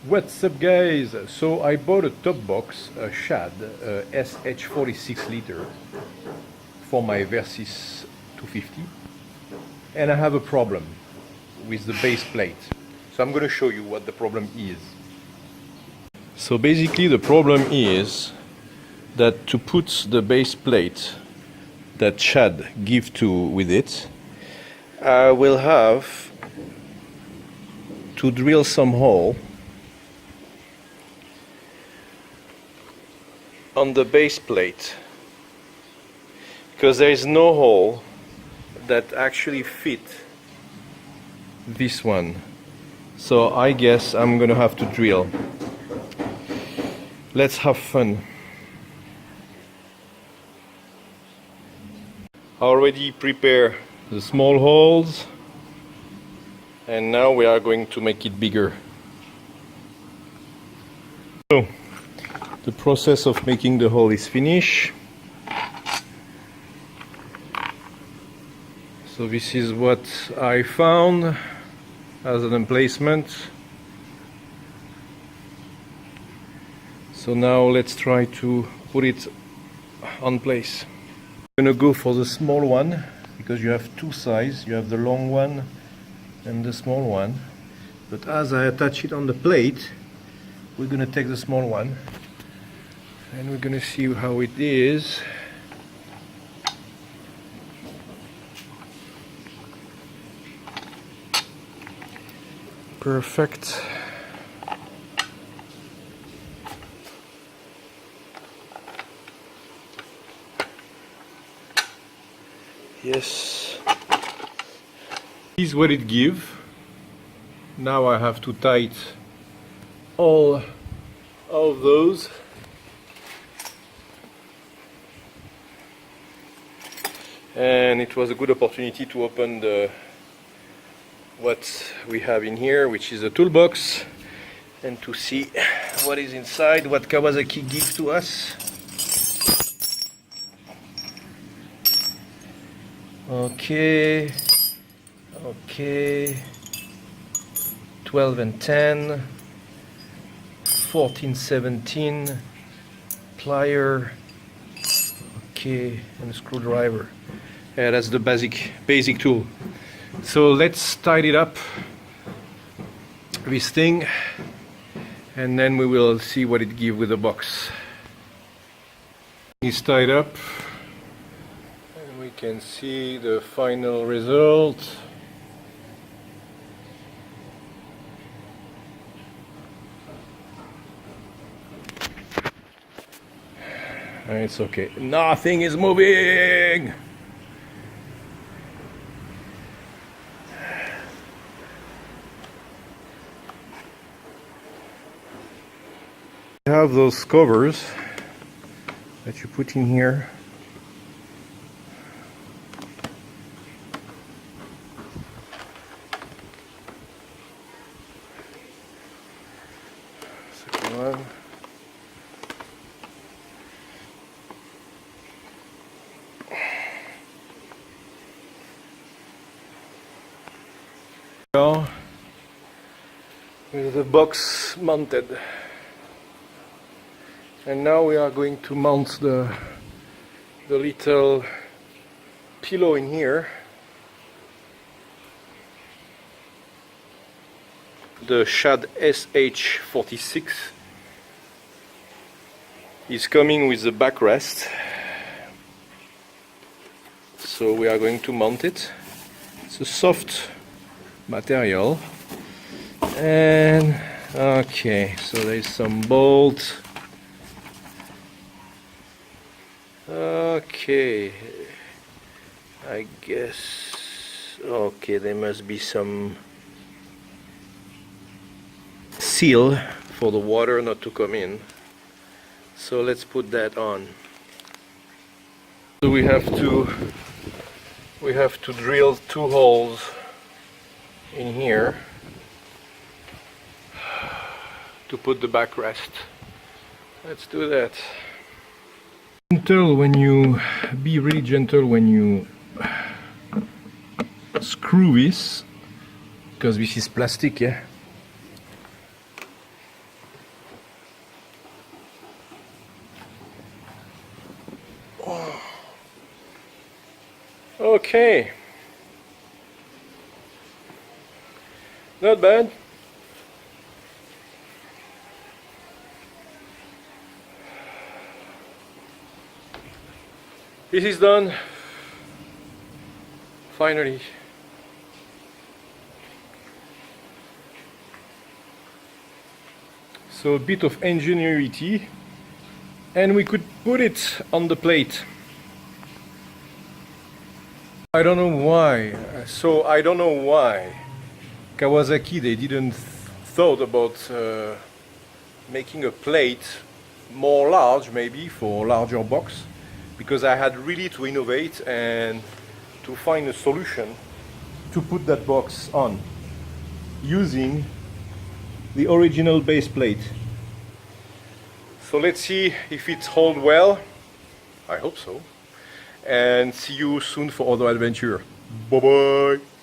What's up guys? So I bought a top box, a SHAD SH46 liter for my Versys 250, and I have a problem with the base plate. So I'm going to show you what the problem is. So basically the problem is that to put the base plate that SHAD give to with it, I will have to drill some hole on the base plate, because there is no hole that actually fit this one. So I guess I'm gonna have to drill. Let's have fun. I already prepare the small holes, and now we are going to make it bigger. So the process of making the hole is finished. So this is what I found as an emplacement. So now let's try to put it on place. I'm gonna go for the small one because you have two sizes. You have the long one and the small one. But as I attach it on the plate, we're gonna take the small one. And we're gonna see how it is. Perfect. Yes. This is what it gives. Now I have to tighten all of those. And it was a good opportunity to open what we have in here, which is a toolbox, and to see what is inside, what Kawasaki gives to us. Okay, 12 and 10, 14, 17, plier, okay, and a screwdriver. Yeah, that's the basic tool. So let's tidy it up, this thing, and then we will see what it gives with the box. It's tied up, and we can see the final result. It's okay. Nothing is moving. You have those covers that you put in here. Second one. With the box mounted. And now we are going to mount the little pillow in here. The SHAD SH46 is coming with the backrest. So we are going to mount it. It's a soft material. And okay, so there's some bolt. Okay, I guess, okay, there must be some seal for the water not to come in. So let's put that on. So we have to drill two holes in here to put the backrest. Let's do that. Be really gentle when you screw this, because this is plastic, yeah. Okay, not bad. This is done, finally. So a bit of ingenuity, and we could put it on the plate. I don't know why. I don't know why Kawasaki, they didn't thought about making a plate more large, maybe for larger box, because I had really to innovate and to find a solution to put that box on using the original base plate. So let's see if it holds well. I hope so. And see you soon for other adventure. Bye bye.